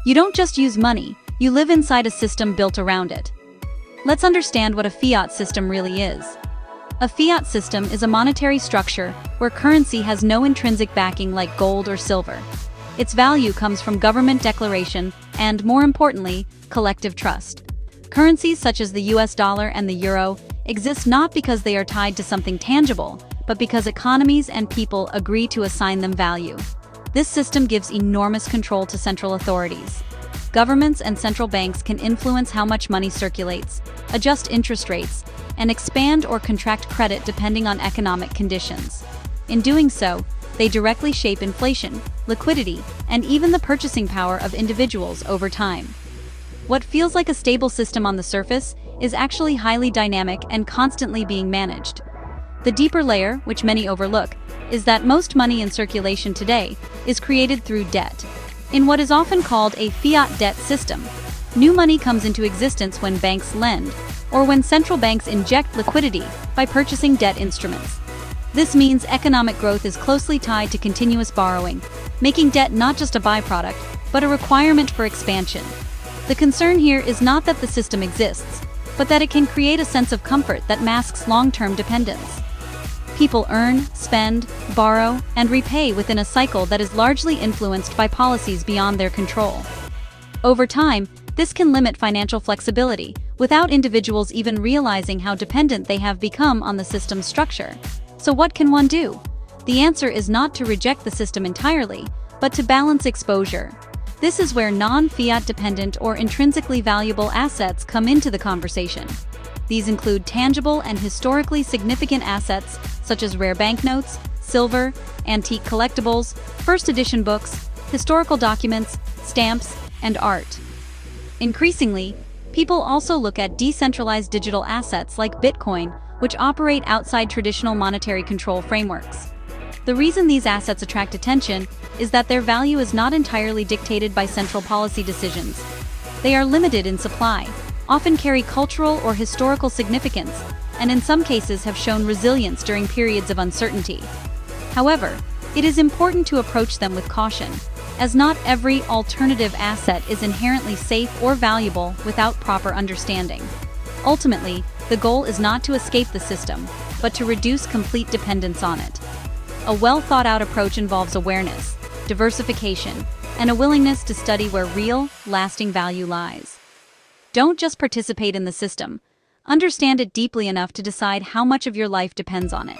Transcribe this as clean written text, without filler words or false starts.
You don't just use money, you live inside a system built around it. Let's understand what a fiat system really is. A fiat system is a monetary structure where currency has no intrinsic backing like gold or silver. Its value comes from government declaration and, more importantly, collective trust. Currencies such as the US dollar and the euro exist not because they are tied to something tangible, but because economies and people agree to assign them value. This system gives enormous control to central authorities. Governments and central banks can influence how much money circulates, adjust interest rates, and expand or contract credit depending on economic conditions. In doing so, they directly shape inflation, liquidity, and even the purchasing power of individuals over time. What feels like a stable system on the surface is actually highly dynamic and constantly being managed. The deeper layer, which many overlook, is that most money in circulation today is created through debt. In what is often called a fiat debt system, new money comes into existence when banks lend, or when central banks inject liquidity by purchasing debt instruments. This means economic growth is closely tied to continuous borrowing, making debt not just a byproduct, but a requirement for expansion. The concern here is not that the system exists, but that it can create a sense of comfort that masks long-term dependence. People earn, spend, borrow, and repay within a cycle that is largely influenced by policies beyond their control. Over time, this can limit financial flexibility, without individuals even realizing how dependent they have become on the system's structure. So what can one do? The answer is not to reject the system entirely, but to balance exposure. This is where non-fiat dependent or intrinsically valuable assets come into the conversation. These include tangible and historically significant assets such as rare banknotes, silver, antique collectibles, first edition books, historical documents, stamps, and art. Increasingly, people also look at decentralized digital assets like Bitcoin, which operate outside traditional monetary control frameworks. The reason these assets attract attention is that their value is not entirely dictated by central policy decisions. They are limited in supply, often carry cultural or historical significance, and in some cases have shown resilience during periods of uncertainty. However, it is important to approach them with caution, as not every alternative asset is inherently safe or valuable without proper understanding. Ultimately, the goal is not to escape the system, but to reduce complete dependence on it. A well-thought-out approach involves awareness, diversification, and a willingness to study where real, lasting value lies. Don't just participate in the system. Understand it deeply enough to decide how much of your life depends on it.